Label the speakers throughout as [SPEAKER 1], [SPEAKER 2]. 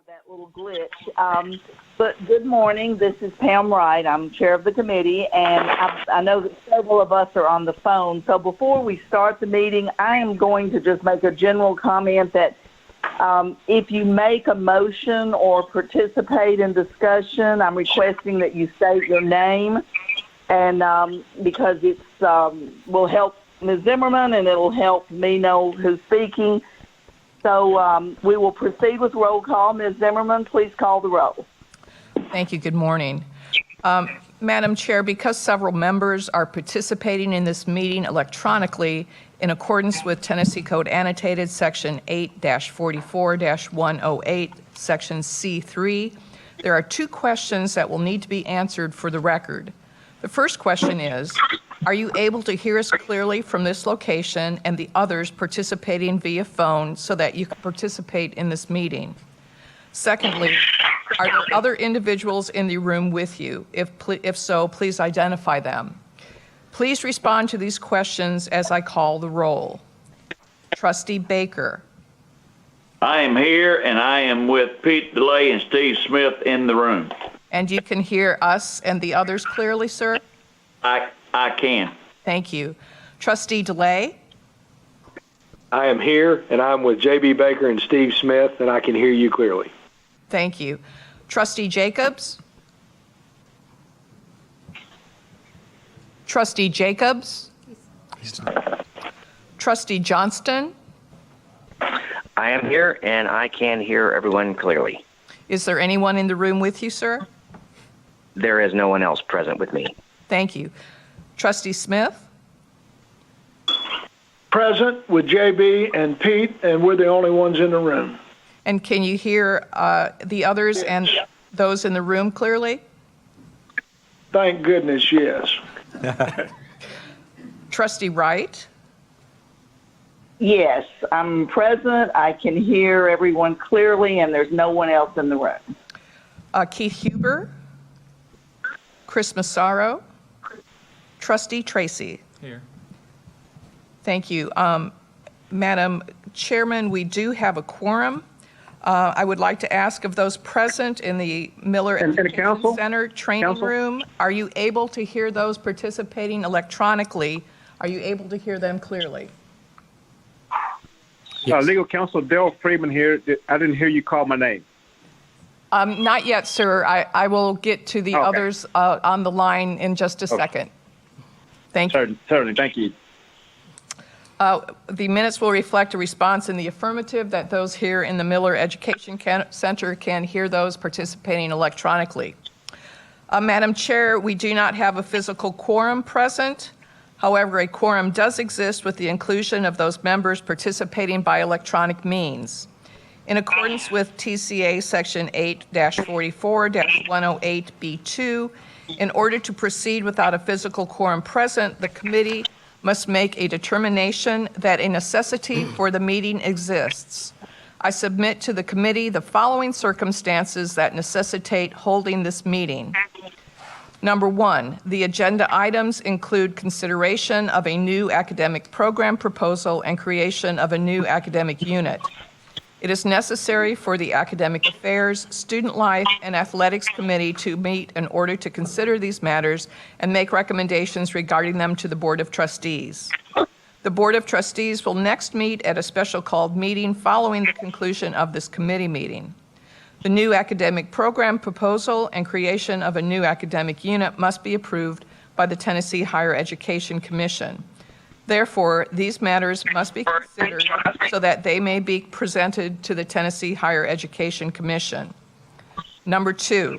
[SPEAKER 1] that little glitch. But good morning. This is Pam Wright. I'm chair of the committee, and I know that several of us are on the phone. So before we start the meeting, I am going to just make a general comment that if you make a motion or participate in discussion, I'm requesting that you state your name, and because it's will help Ms. Zimmerman and it'll help me know who's speaking. So we will proceed with roll call. Ms. Zimmerman, please call the roll.
[SPEAKER 2] Thank you. Good morning. Madam Chair, because several members are participating in this meeting electronically in accordance with Tennessee Code Annotated Section 8-44-108, Section C3, there are two questions that will need to be answered for the record. The first question is, are you able to hear us clearly from this location and the others participating via phone so that you can participate in this meeting? Secondly, are there other individuals in the room with you? If so, please identify them. Please respond to these questions as I call the roll. Trustee Baker.
[SPEAKER 3] I am here, and I am with Pete DeLay and Steve Smith in the room.
[SPEAKER 2] And you can hear us and the others clearly, sir?
[SPEAKER 3] I can.
[SPEAKER 2] Thank you. Trustee DeLay?
[SPEAKER 4] I am here, and I'm with J.B. Baker and Steve Smith, and I can hear you clearly.
[SPEAKER 2] Thank you. Trustee Jacobs? Trustee Jacobs? Trustee Johnston?
[SPEAKER 5] I am here, and I can hear everyone clearly.
[SPEAKER 2] Is there anyone in the room with you, sir?
[SPEAKER 5] There is no one else present with me.
[SPEAKER 2] Thank you. Trustee Smith?
[SPEAKER 4] Present with J.B. and Pete, and we're the only ones in the room.
[SPEAKER 2] And can you hear the others and those in the room clearly?
[SPEAKER 4] Thank goodness, yes.
[SPEAKER 2] Trustee Wright?
[SPEAKER 1] Yes, I'm present. I can hear everyone clearly, and there's no one else in the room.
[SPEAKER 2] Keith Huber? Chris Massaro? Trustee Tracy?
[SPEAKER 6] Here.
[SPEAKER 2] Thank you. Madam Chairman, we do have a quorum. I would like to ask of those present in the Miller Education Center training room, are you able to hear those participating electronically? Are you able to hear them clearly?
[SPEAKER 6] Yes.
[SPEAKER 7] Legal counsel Dale Freeman here. I didn't hear you call my name.
[SPEAKER 2] Not yet, sir. I will get to the others on the line in just a second. Thank you.
[SPEAKER 7] Certainly. Thank you.
[SPEAKER 2] The minutes will reflect a response in the affirmative that those here in the Miller Education Center can hear those participating electronically. Madam Chair, we do not have a physical quorum present. However, a quorum does exist with the inclusion of those members participating by electronic means. In accordance with TCA Section 8-44-108B2, in order to proceed without a physical quorum present, the committee must make a determination that a necessity for the meeting exists. I submit to the committee the following circumstances that necessitate holding this meeting. Number one, the agenda items include consideration of a new academic program proposal and creation of a new academic unit. It is necessary for the Academic Affairs, Student Life, and Athletics Committee to meet in order to consider these matters and make recommendations regarding them to the Board of Trustees. The Board of Trustees will next meet at a special called meeting following the conclusion of this committee meeting. The new academic program proposal and creation of a new academic unit must be approved by the Tennessee Higher Education Commission. Therefore, these matters must be considered so that they may be presented to the Tennessee Higher Education Commission. Number two,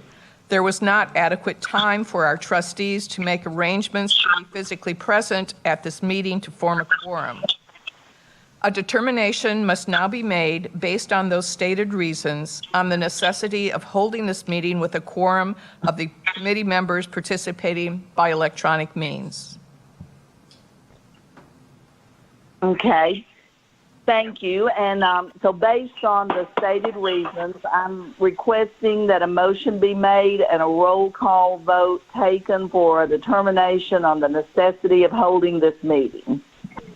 [SPEAKER 2] there was not adequate time for our trustees to make arrangements to be physically present at this meeting to form a quorum. A determination must now be made based on those stated reasons on the necessity of holding this meeting with a quorum of the committee members participating by electronic means.
[SPEAKER 1] Okay. Thank you. And so based on the stated reasons, I'm requesting that a motion be made and a roll call vote taken for a determination on the necessity of holding this meeting.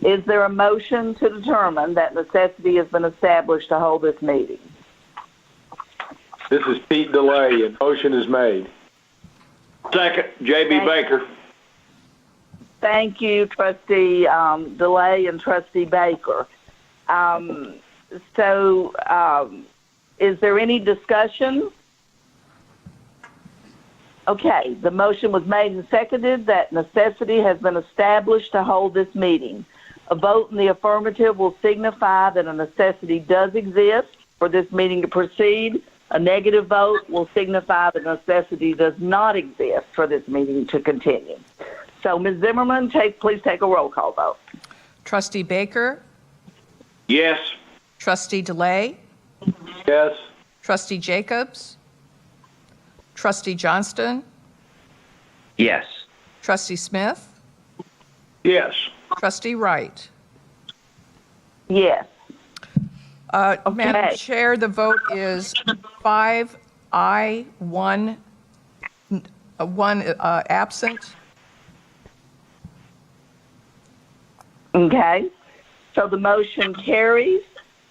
[SPEAKER 1] Is there a motion to determine that necessity has been established to hold this meeting?
[SPEAKER 4] This is Pete DeLay, and motion is made.
[SPEAKER 3] Second, J.B. Baker.
[SPEAKER 1] Thank you, Trustee DeLay and Trustee Baker. Is there any discussion? Okay, the motion was made and seconded that necessity has been established to hold this meeting. A vote in the affirmative will signify that a necessity does exist for this meeting to proceed. A negative vote will signify that necessity does not exist for this meeting to continue. So, Ms. Zimmerman, please take a roll call vote.
[SPEAKER 2] Trustee Baker,
[SPEAKER 3] Yes.
[SPEAKER 2] Trustee DeLay,
[SPEAKER 4] Yes.
[SPEAKER 2] Trustee Jacobs, Trustee Johnston,
[SPEAKER 5] Yes.
[SPEAKER 2] Trustee Smith,
[SPEAKER 3] Yes.
[SPEAKER 2] Trustee Wright.
[SPEAKER 1] Yes.
[SPEAKER 2] Madam Chair, the vote is 5 aye, 1 absent.
[SPEAKER 1] Okay. So the motion carries.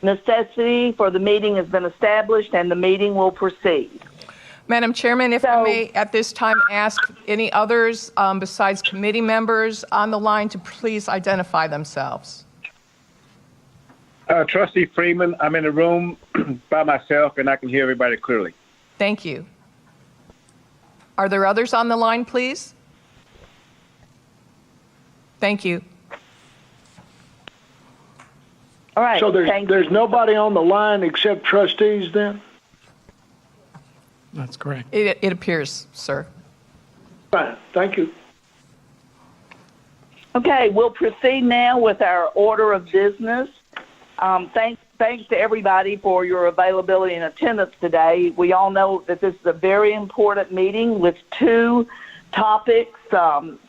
[SPEAKER 1] Necessity for the meeting has been established, and the meeting will proceed.
[SPEAKER 2] Madam Chairman, if I may at this time ask any others besides committee members on the line to please identify themselves.
[SPEAKER 7] Trustee Freeman, I'm in the room by myself, and I can hear everybody clearly.
[SPEAKER 2] Thank you. Are there others on the line, please? Thank you.
[SPEAKER 1] All right.
[SPEAKER 4] So
[SPEAKER 1] thank
[SPEAKER 4] there's
[SPEAKER 1] you.
[SPEAKER 4] nobody on the line except trustees then?
[SPEAKER 6] That's correct.
[SPEAKER 2] It appears, sir.
[SPEAKER 4] Fine, thank you.
[SPEAKER 1] Okay, we'll proceed now with our order of business. Thanks to everybody for your availability and attendance today. We all know that this is a very important meeting with two topics.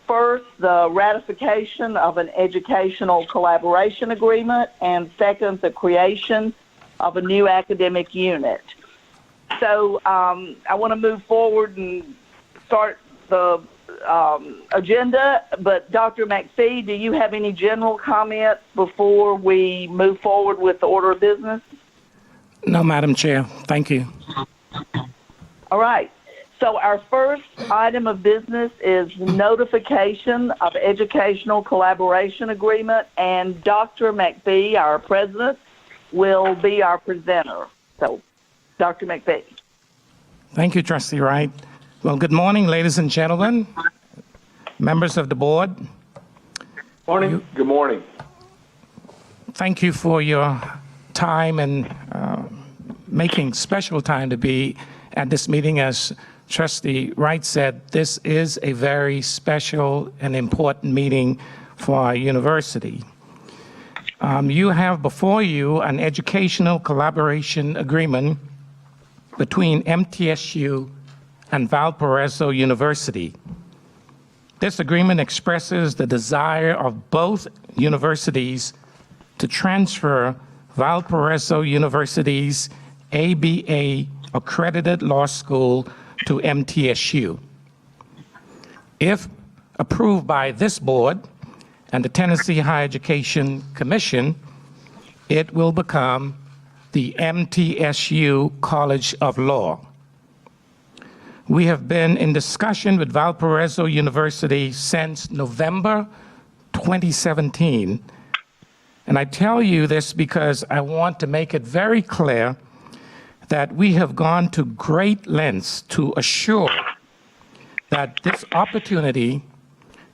[SPEAKER 1] First, the ratification of an educational collaboration agreement, and second, the creation of a new academic unit. So I want to move forward and start the agenda, but Dr. McPhee, do you have any general comments before we move forward with the order of business?
[SPEAKER 6] No, Madam Chair. Thank you.
[SPEAKER 1] All right. So our first item of business is notification of educational collaboration agreement, and Dr. McPhee, our president, will be our presenter. So, Dr. McPhee.
[SPEAKER 6] Thank you, Trustee Wright. Well, good morning, ladies and gentlemen, members of the board.
[SPEAKER 4] Morning. Good morning.
[SPEAKER 6] Thank you for your time and making special time to be at this meeting. As Trustee Wright said, this is a very special and important meeting for our university. You have before you an educational collaboration agreement between MTSU and Valparaiso University. This agreement expresses the desire of both universities to transfer Valparaiso University's ABA accredited law school to MTSU. If approved by this board and the Tennessee Higher Education Commission, it will become the MTSU College of Law. We have been in discussion with Valparaiso University since November 2017. And I tell you this because I want to make it very clear that we have gone to great lengths to assure that this opportunity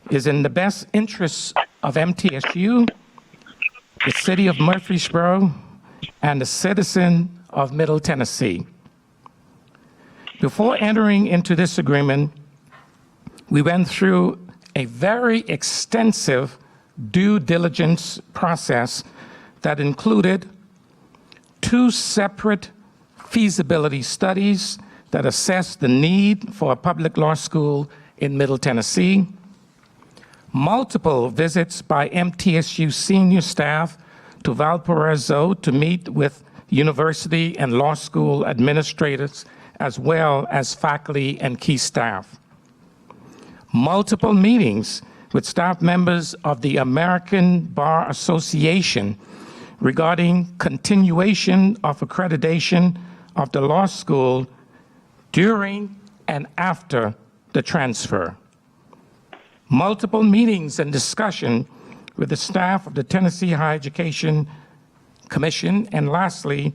[SPEAKER 6] is in the best interests of MTSU, the city of Murfreesboro, and the citizen of Middle Tennessee. Before entering into this agreement, we went through a very extensive due diligence process that included 2 separate feasibility studies that assessed the need for a public law school in Middle Tennessee, multiple visits by MTSU senior staff to Valparaiso to meet with university and law school administrators, as well as faculty and key staff. Multiple meetings with staff members of the American Bar Association regarding continuation of accreditation of the law school during and after the transfer. Multiple meetings and discussion with the staff of the Tennessee Higher Education Commission. And lastly,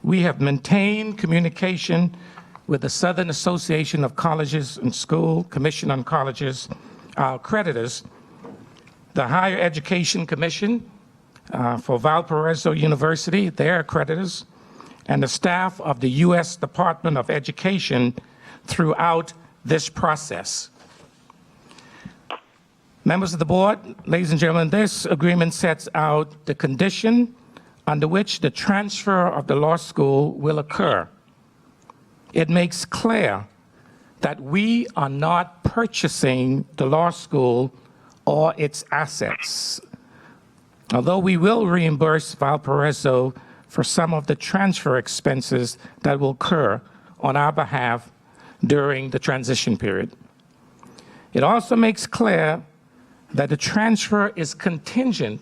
[SPEAKER 6] we have maintained communication with the Southern Association of Colleges and School Commission on Colleges, our accreditors, the Higher Education Commission for Valparaiso University, their accreditors, and the staff of the U.S. Department of Education throughout this process. Members of the board, ladies and gentlemen, this agreement sets out the condition under which the transfer of the law school will occur. It makes clear that we are not purchasing the law school or its assets. Although we will reimburse Valparaiso for some of the transfer expenses that will occur on our behalf during the transition period. It also makes clear that the transfer is contingent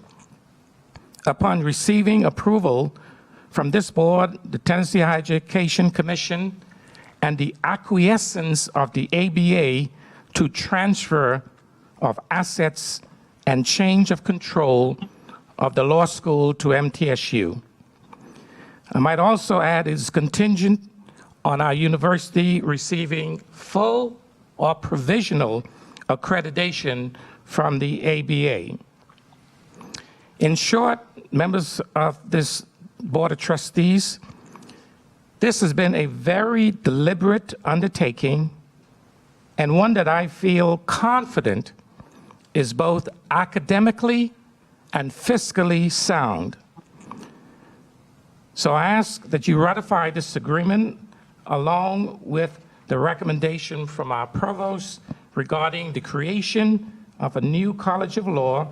[SPEAKER 6] upon receiving approval from this board, the Tennessee Higher Education Commission, and the acquiescence of the ABA to transfer of assets and change of control of the law school to MTSU. I might also add it's contingent on our university receiving full or provisional accreditation from the ABA. In short, members of this Board of Trustees, this has been a very deliberate undertaking and one that I feel confident is both academically and fiscally sound. So I ask that you ratify this agreement along with the recommendation from our provost regarding the creation of a new College of Law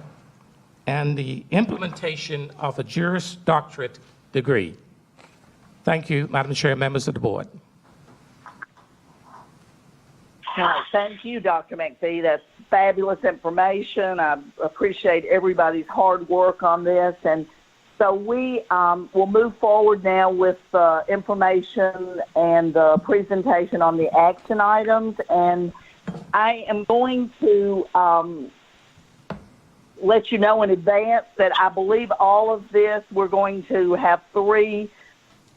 [SPEAKER 6] and the implementation of a Juris Doctorate degree. Thank you, Madam Chair, members of the board.
[SPEAKER 1] Thank you, Dr. McPhee. That's fabulous information. I appreciate everybody's hard work on this. And so we will move forward now with information and the presentation on the action items. And I am going to let you know in advance that I believe all of this, we're going to have three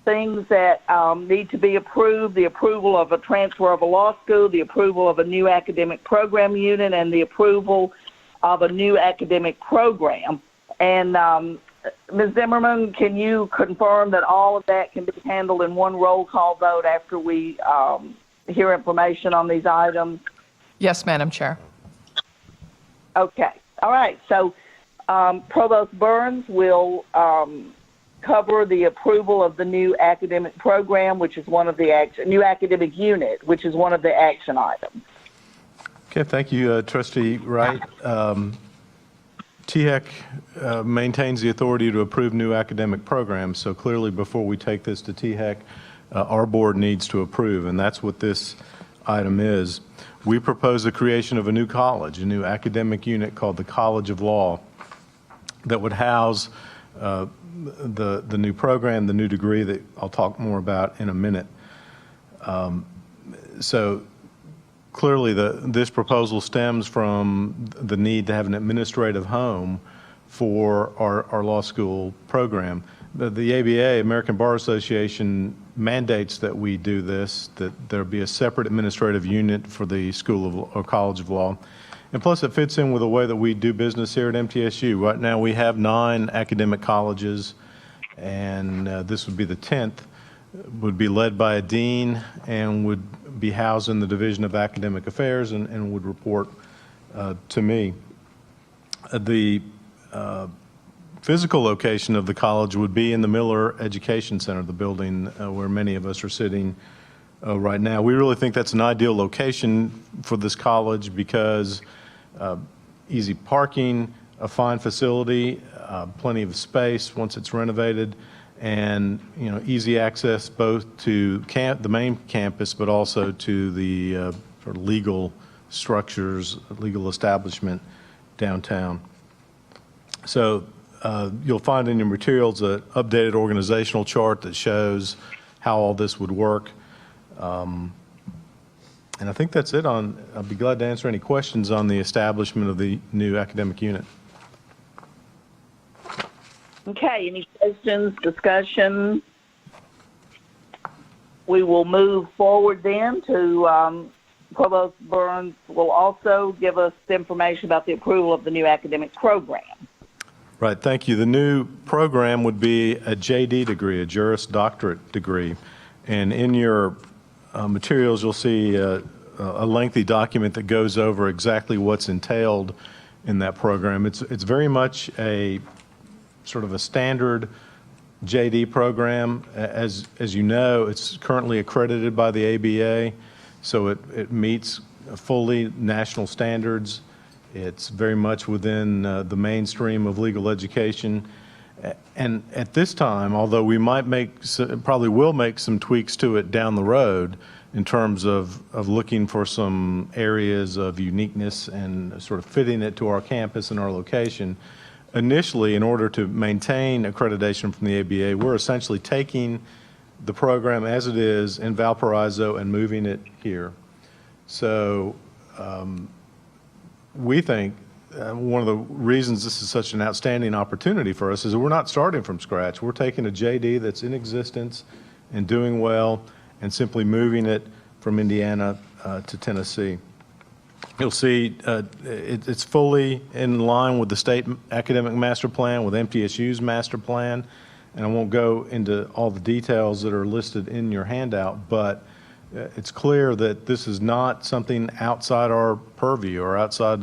[SPEAKER 1] things that need to be approved: the approval of a transfer of a law school, the approval of a new academic program unit, and the approval of a new academic program. And Ms. Zimmerman, can you confirm that all of that can be handled in one roll call vote after we hear information on these items?
[SPEAKER 2] Yes, Madam Chair.
[SPEAKER 1] Okay. All right. So Provost Burns will cover the approval of the new academic program, which is one of the new academic unit, which is one of the action items.
[SPEAKER 8] Okay, thank you, Trustee Wright. THEC maintains the authority to approve new academic programs, so clearly before we take this to THEC, our board needs to approve, and that's what this item is. We propose the creation of a new college, a new academic unit called the College of Law that would house the new program, the new degree that I'll talk more about in a minute. So clearly this proposal stems from the need to have an administrative home for our law school program. The ABA, American Bar Association, mandates that we do this, that there be a separate administrative unit for the School of or College of Law. And plus it fits in with the way that we do business here at MTSU. Right now we have 9 academic colleges, and this would be the 10th, would be led by a dean and would be housed in the Division of Academic Affairs and would report to me. The physical location of the college would be in the Miller Education Center, the building where many of us are sitting right now. We really think that's an ideal location for this college because easy parking, a fine facility, plenty of space once it's renovated, and easy access both to the main campus but also to the sort of legal structures, legal establishment downtown. So you'll find in your materials an updated organizational chart that shows how all this would work. And I think that's it I'll be glad to answer any questions on the establishment of the new academic unit.
[SPEAKER 1] Okay, any questions, discussion? We will move forward then to Provost Burns will also give us information about the approval of the new academic program.
[SPEAKER 8] Right, thank you. The new program would be a JD degree, a Juris Doctorate degree. And in your materials, you'll see a lengthy document that goes over exactly what's entailed in that program. It's very much a sort of a standard JD program. As you know, it's currently accredited by the ABA, so it meets fully national standards. It's very much within the mainstream of legal education. And at this time, although we might probably will make some tweaks to it down the road in terms of looking for some areas of uniqueness and sort of fitting it to our campus and our location, initially, in order to maintain accreditation from the ABA, we're essentially taking the program as it is in Valparaiso and moving it here. So we think one of the reasons this is such an outstanding opportunity for us is that we're not starting from scratch. We're taking a JD that's in existence and doing well and simply moving it from Indiana to Tennessee. You'll see it's fully in line with the state academic master plan, with MTSU's master plan, and I won't go into all the details that are listed in your handout, but it's clear that this is not something outside our purview or outside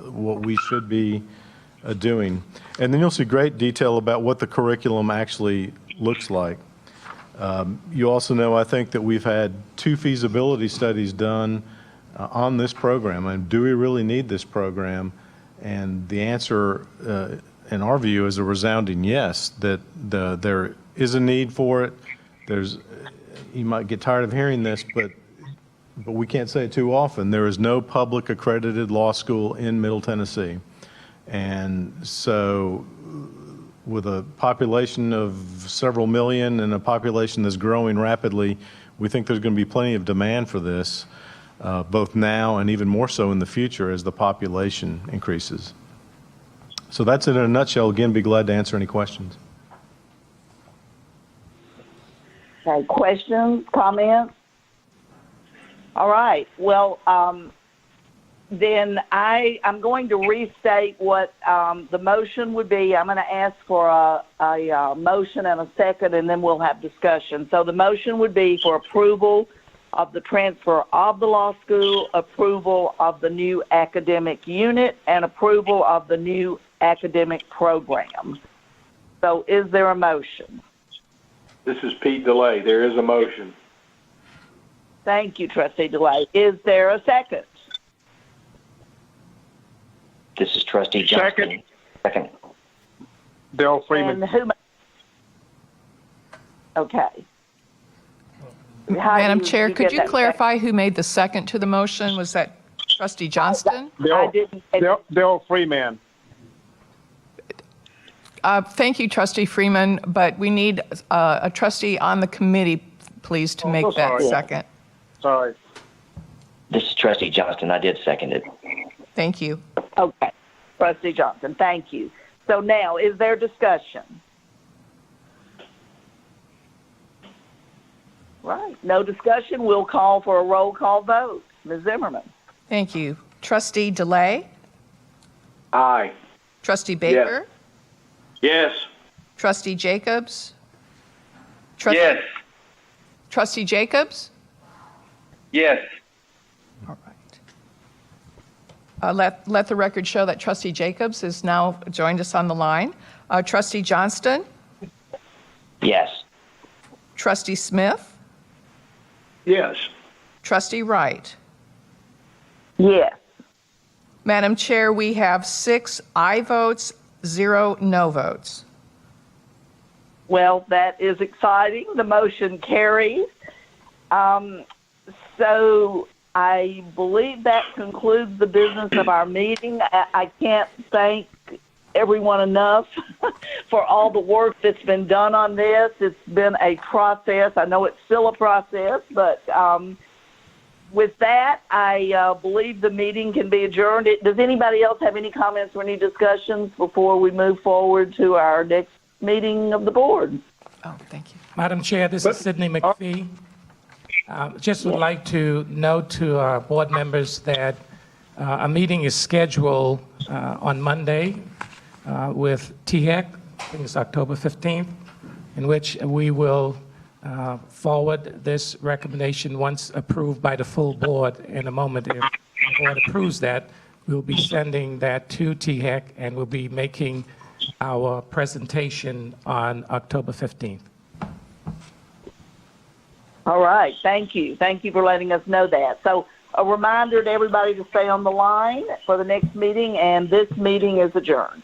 [SPEAKER 8] what we should be doing. And then you'll see great detail about what the curriculum actually looks like. You also know, I think, that we've had 2 feasibility studies done on this program. And do we really need this program? And the answer, in our view, is a resounding yes, that there is a need for it. You might get tired of hearing this, but we can't say it too often. There is no public accredited law school in Middle Tennessee. And so with a population of several million and a population that's growing rapidly, we think there's going to be plenty of demand for this, both now and even more so in the future as the population increases. So that's it in a nutshell. Again, be glad to answer any questions.
[SPEAKER 1] Okay, questions, comments? All right. Well, then I'm going to restate what the motion would be. I'm going to ask for a motion and a second, and then we'll have discussion. So the motion would be for approval of the transfer of the law school, approval of the new academic unit, and approval of the new academic program. So is there a motion?
[SPEAKER 4] This is Pete DeLay. There is a motion.
[SPEAKER 1] Thank you, Trustee DeLay. Is there a second?
[SPEAKER 5] This is Trustee Johnston. Second.
[SPEAKER 7] Dale Freeman.
[SPEAKER 1] And who? Okay.
[SPEAKER 2] Madam Chair, could you clarify who made the second to the motion? Was that Trustee Johnston?
[SPEAKER 7] Dale Freeman.
[SPEAKER 2] Thank you, Trustee Freeman, but we need a trustee on the committee, please, to make that second.
[SPEAKER 7] Sorry.
[SPEAKER 5] This is Trustee Johnston. I did second it.
[SPEAKER 2] Thank you.
[SPEAKER 1] Okay. Trustee Johnson, thank you. So now, is there discussion? Right. No discussion. We'll call for a roll call vote. Ms. Zimmerman.
[SPEAKER 2] Thank you. Trustee DeLay?
[SPEAKER 4] Aye.
[SPEAKER 2] Trustee Baker?
[SPEAKER 3] Yes.
[SPEAKER 2] Trustee Jacobs?
[SPEAKER 7] Yes.
[SPEAKER 2] Trustee Jacobs?
[SPEAKER 7] Yes.
[SPEAKER 2] All right. Let the record show that Trustee Jacobs is now joined us on the line. Trustee Johnston?
[SPEAKER 5] Yes.
[SPEAKER 2] Trustee Smith?
[SPEAKER 4] Yes.
[SPEAKER 2] Trustee Wright?
[SPEAKER 1] Yes.
[SPEAKER 2] Madam Chair, we have 6 aye votes, 0 no votes.
[SPEAKER 1] Well, that is exciting. The motion carries. So I believe that concludes the business of our meeting. I can't thank everyone enough for all the work that's been done on this. It's been a process. I know it's still a process, but with that, I believe the meeting can be adjourned. Does anybody else have any comments or any discussions before we move forward to our next meeting of the board?
[SPEAKER 2] Oh, thank you.
[SPEAKER 6] Madam Chair, this is Sidney McPhee. Just would like to note to our board members that a meeting is scheduled on Monday with THEC, I think it's October 15th, in which we will forward this recommendation once approved by the full board. In a moment, if the board approves that, we'll be sending that to THEC and we'll be making our presentation on October 15th.
[SPEAKER 1] All right, thank you. Thank you for letting us know that. So a reminder to everybody to stay on the line for the next meeting, and this meeting is adjourned.